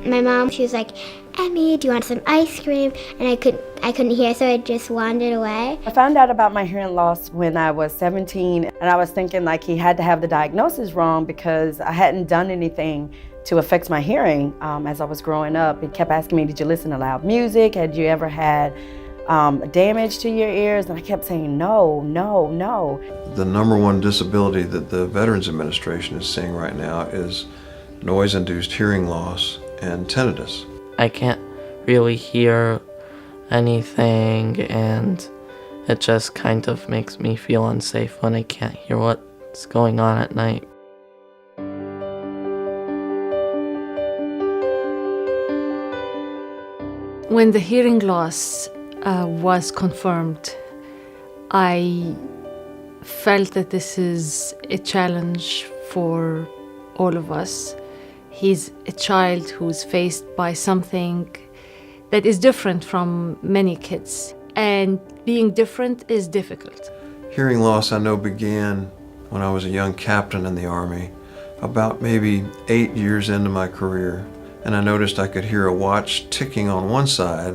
My mom, she was like, Emmy, do you want some ice cream? And I couldn't hear, so I just wandered away. I found out about my hearing loss when I was 17, and I was thinking like he had to have the diagnosis wrong because I hadn't done anything to affect my hearing as I was growing up. He kept asking me, did you listen to loud music? Had you ever had damage to your ears? And I kept saying, no, no, no. The number one disability that the Veterans Administration is seeing right now is noise-induced hearing loss and tinnitus. I can't really hear anything, and it just kind of makes me feel unsafe when I can't hear what's going on at night. When the hearing loss was confirmed, I felt that this is a challenge for all of us. He's a child who's faced by something that is different from many kids, and being different is difficult. Hearing loss I know began when I was a young captain in the Army, about maybe 8 years into my career, and I noticed I could hear a watch ticking on one side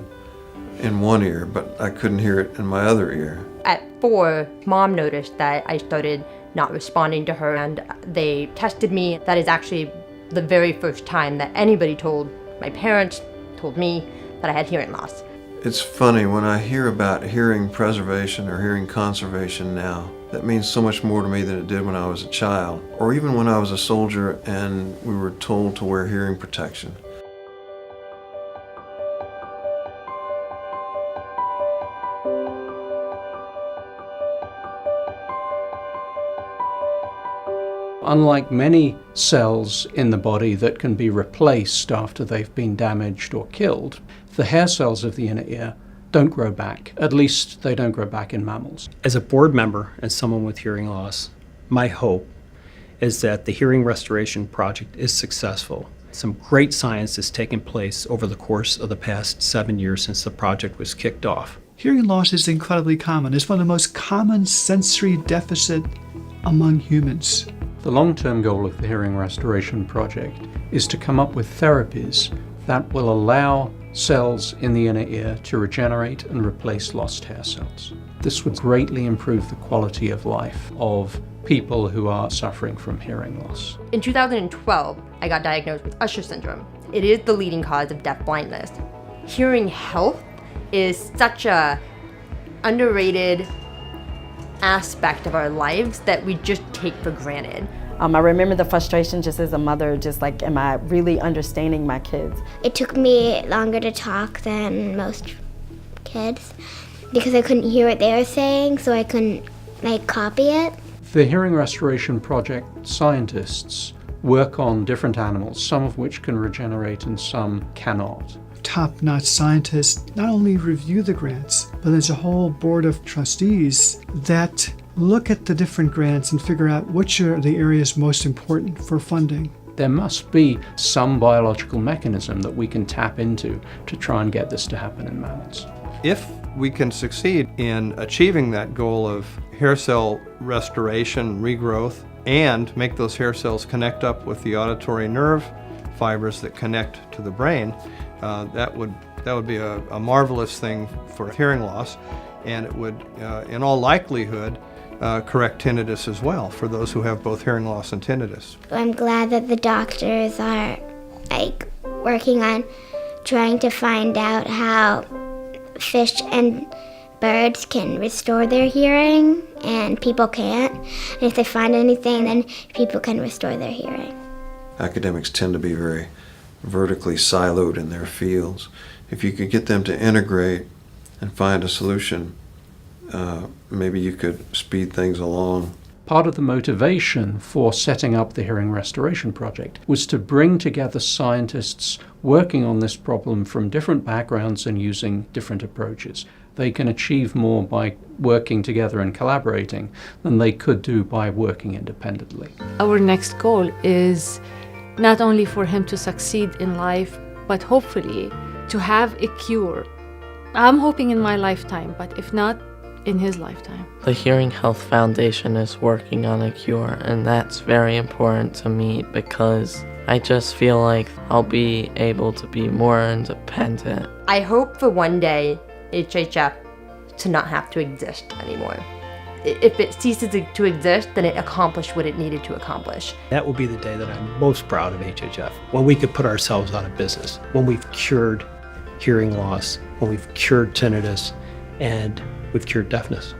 in one ear, but I couldn't hear it in my other ear. At 4, Mom noticed that I started not responding to her, and they tested me. That is actually the very first time that anybody told my parents, told me that I had hearing loss. It's funny, when I hear about hearing preservation or hearing conservation now, that means so much more to me than it did when I was a child, or even when I was a soldier and we were told to wear hearing protection. Unlike many cells in the body that can be replaced after they've been damaged or killed, the hair cells of the inner ear don't grow back. At least they don't grow back in mammals. As a board member and someone with hearing loss, my hope is that the Hearing Restoration Project is successful. Some great science has taken place over the course of the past 7 years since the project was kicked off. Hearing loss is incredibly common. It's one of the most common sensory deficit among humans. The long-term goal of the Hearing Restoration Project is to come up with therapies that will allow cells in the inner ear to regenerate and replace lost hair cells. This would greatly improve the quality of life of people who are suffering from hearing loss. In 2012, I got diagnosed with Usher syndrome. It is the leading cause of deaf blindness. Hearing health is such a underrated aspect of our lives that we just take for granted. I remember the frustration just as a mother, just like, am I really understanding my kids? It took me longer to talk than most kids because I couldn't hear what they were saying, so I couldn't copy it. The Hearing Restoration Project scientists work on different animals, some of which can regenerate and some cannot. Top-notch scientists not only review the grants, but there's a whole board of trustees that look at the different grants and figure out which are the areas most important for funding. There must be some biological mechanism that we can tap into to try and get this to happen in mammals. If we can succeed in achieving that goal of hair cell restoration, regrowth, and make those hair cells connect up with the auditory nerve fibers that connect to the brain, that would be a marvelous thing for hearing loss, and it would, in all likelihood, correct tinnitus as well for those who have both hearing loss and tinnitus. I'm glad that the doctors are working on trying to find out how fish and birds can restore their hearing and people can't. And if they find anything, then people can restore their hearing. Academics tend to be very vertically siloed in their fields. If you could get them to integrate and find a solution, maybe you could speed things along. Part of the motivation for setting up the Hearing Restoration Project was to bring together scientists working on this problem from different backgrounds and using different approaches. They can achieve more by working together and collaborating than they could do by working independently. Our next goal is not only for him to succeed in life, but hopefully to have a cure. I'm hoping in my lifetime, but if not, in his lifetime. The Hearing Health Foundation is working on a cure, and that's very important to me because I just feel like I'll be able to be more independent. I hope for one day HHF to not have to exist anymore. If it ceases to exist, then it accomplished what it needed to accomplish. That will be the day that I'm most proud of HHF, when we could put ourselves out of business, when we've cured hearing loss, when we've cured tinnitus, and we've cured deafness.